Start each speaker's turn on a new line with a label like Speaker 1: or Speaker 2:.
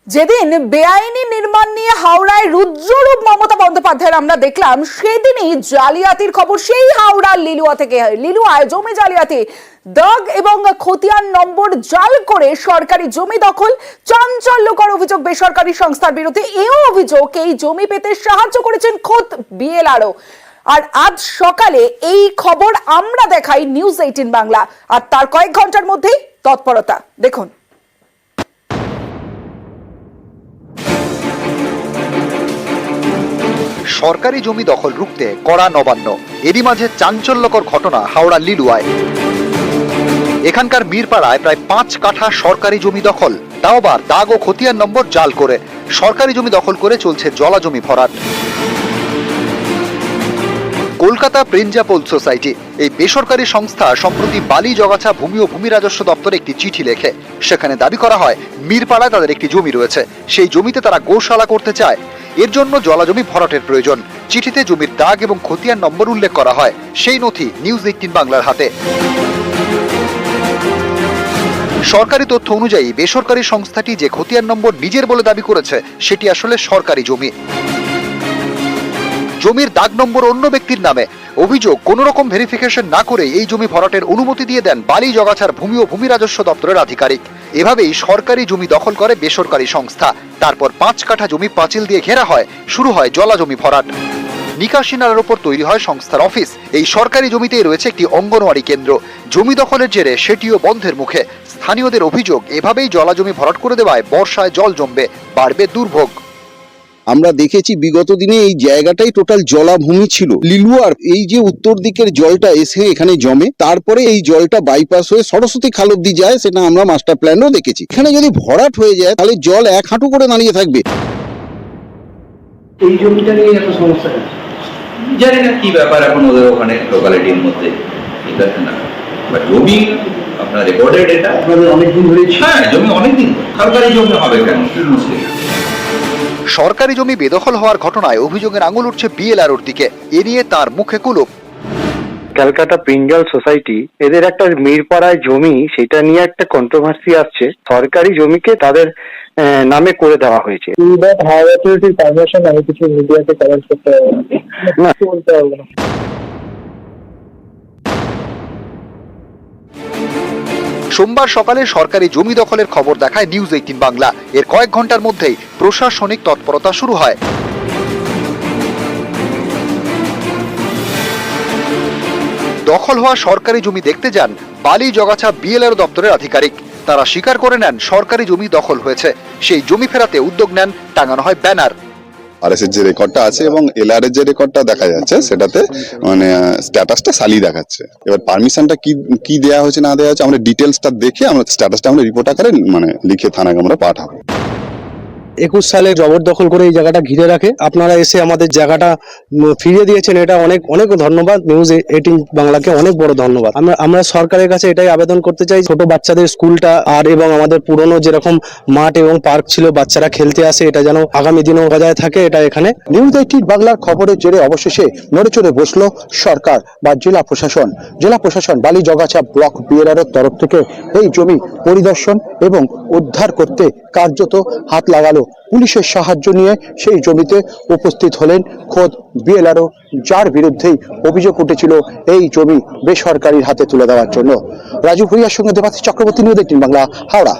Speaker 1: যেদিন বেআইনি নির্মাণ নিয়ে হাওড়ায় রুদ্ররূপ মমতা বন্দ্যোপাধ্যায়ের আমরা দেখলাম, সেদিনই জালিয়াতির খবর সেই হাওড়ার লিলুয়া থেকে। লিলুয়ায় জমি জালিয়াতি, দাগ এবং খতিয়ান নম্বর জাল করে সরকারি জমি দখল, চাঞ্চল্যকর অভিযোগ বেসরকারি সংস্থার বিরুদ্ধে। এও অভিযোগ এই জমি পেতে সাহায্য করেছেন খোদ বিএলআরও। আর আজ সকালে এই খবর আমরা দেখাই নিউজ 18 বাংলা, আর তার কয়েক ঘন্টার মধ্যেই তৎপরতা দেখুন।
Speaker 2: সরকারি জমি দখল রুখতে কড়া নবান্ন, এরই মাঝে চাঞ্চল্যকর ঘটনা হাওড়া লিলুয়ায়। এখানকার মিরপাড়ায় প্রায় 5 কাঠা সরকারি জমি দখল, তাও আবার দাগ ও খতিয়ান নম্বর জাল করে। সরকারি জমি দখল করে চলছে জলা জমি ভরাট। কলকাতা প্রিঞ্জাপোল সোসাইটি, এই বেসরকারি সংস্থা সম্প্রতি বালি জগাছা ভূমি ও ভূমি রাজস্ব দপ্তরে একটি চিঠি লেখে। সেখানে দাবি করা হয় মিরপাড়ায় তাদের একটি জমি রয়েছে, সেই জমিতে তারা গোশালা করতে চায়। এর জন্য জলা জমি ভরাটের প্রয়োজন। চিঠিতে জমির দাগ এবং খতিয়ান নম্বর উল্লেখ করা হয়। সেই নথি নিউজ 18 বাংলার হাতে। সরকারি তথ্য অনুযায়ী বেসরকারি সংস্থাটি যে খতিয়ান নম্বর নিজের বলে দাবি করেছে, সেটি আসলে সরকারি জমি। জমির দাগ নম্বর অন্য ব্যক্তির নামে। অভিযোগ, কোন রকম ভেরিফিকেশন না করে এই জমি ভরাটের অনুমতি দিয়ে দেন বালি জগাছার ভূমি ও ভূমি রাজস্ব দপ্তরের আধিকারিক। এভাবেই সরকারি জমি দখল করে বেসরকারি সংস্থা। তারপর 5 কাঠা জমি পাঁচিল দিয়ে ঘেরা হয়, শুরু হয় জলা জমি ভরাট। নিকাশি নালার উপর তৈরি হয় সংস্থার অফিস। এই সরকারি জমিতেই রয়েছে একটি অঙ্গনওয়াড়ি কেন্দ্র। জমি দখলের জেরে সেটিও বন্ধের মুখে। স্থানীয়দের অভিযোগ, এভাবেই জলা জমি ভরাট করে দেওয়ায় বর্ষায় জল জমবে, বাড়বে দুর্ভোগ।
Speaker 3: আমরা দেখেছি বিগত দিনে এই জায়গাটাই টোটাল জলাভূমি ছিল। লিলুয়ার এই যে উত্তর দিকের জলটা এসে এখানে জমে, তারপরে এই জলটা বাইপাস হয়ে সরস্বতী খাল অব্দি যায়, সেটা আমরা মাস্টার প্ল্যানও দেখেছি। এখানে যদি ভরাট হয়ে যায় তাহলে জল 1 হাঁটু করে দাঁড়িয়ে থাকবে।
Speaker 4: এই জমিটা নিয়ে এত সমস্যা
Speaker 5: জানি না কি ব্যাপার এখন ওদের ওখানে লোকালিটির মধ্যে, ঠিক আছে না, বা জমি আপনার রেকর্ডেড, এটা
Speaker 4: আপনাদের অনেকদিন ধরে।
Speaker 5: হ্যাঁ, জমি অনেকদিন, সরকারি জমি হবে কেন, কি মুশকিল?
Speaker 2: সরকারি জমি বেদখল হওয়ার ঘটনায় অভিযোগের আঙুল উঠছে বিএলআরওর দিকে। এ নিয়ে তার মুখে কুলুপ।
Speaker 6: ক্যালকাটা প্রিঞ্জাল সোসাইটি, এদের একটা মিরপাড়ায় জমি, সেটা নিয়ে একটা কন্ট্রোভার্সি আসছে। সরকারি জমিকে তাদের নামে করে দেওয়া হয়েছে।
Speaker 7: আমি কিছু মিডিয়াতে কমেন্ট করতে বলতে পারবো না।
Speaker 2: সোমবার সকালে সরকারি জমি দখলের খবর দেখায় নিউজ 18 বাংলা। এর কয়েক ঘন্টার মধ্যেই প্রশাসনিক তৎপরতা শুরু হয়। দখল হওয়া সরকারি জমি দেখতে যান বালি জগাছা বিএলআরও দপ্তরের আধিকারিক। তারা স্বীকার করে নেন সরকারি জমি দখল হয়েছে। সেই জমি ফেরাতে উদ্যোগ নেন, টাঙানো হয় ব্যানার।
Speaker 8: আরএস এর যে রেকর্ডটা আছে এবং এলআর এর যে রেকর্ডটা দেখা যাচ্ছে, সেটাতে মানে স্ট্যাটাসটা সালি দেখাচ্ছে। এবার পারমিশনটা কি দেওয়া হয়েছে না দেওয়া হয়েছে, আমরা ডিটেলসটা দেখে আমরা স্ট্যাটাসটা আমরা রিপোর্ট আকারে মানে লিখে থানাকে আমরা পাঠাবো।
Speaker 9: 21 সালে জবরদখল করে এই জায়গাটা ঘিরে রাখে। আপনারা এসে আমাদের জায়গাটা ফিরিয়ে দিয়েছেন, এটা অনেক অনেক ধন্যবাদ। নিউজ 18 বাংলাকে অনেক বড় ধন্যবাদ। আমরা সরকারের কাছে এটাই আবেদন করতে চাই, ছোট বাচ্চাদের স্কুলটা আর এবং আমাদের পুরনো যেরকম মাঠ এবং পার্ক ছিল, বাচ্চারা খেলতে আসে, এটা যেন আগামী দিনেও বজায় থাকে। এটা এখানে
Speaker 3: নিউজ 18 বাংলার খবরের জেরে অবশেষে নড়েচড়ে বসলো সরকার বা জেলা প্রশাসন। জেলা প্রশাসন বালি জগাছা ব্লক বিএলআরওর তরফ থেকে এই জমি পরিদর্শন এবং উদ্ধার করতে কার্যত হাত লাগালো। পুলিশের সাহায্য নিয়ে সেই জমিতে উপস্থিত হলেন খোদ বিএলআরও, যার বিরুদ্ধেই অভিযোগ উঠেছিল এই জমি বেসরকারির হাতে তুলে দেওয়ার জন্য। রাজু ভুইয়ার সঙ্গে দেবাশিস চক্রবর্তী, নিউজ 18 বাংলা, হাওড়া।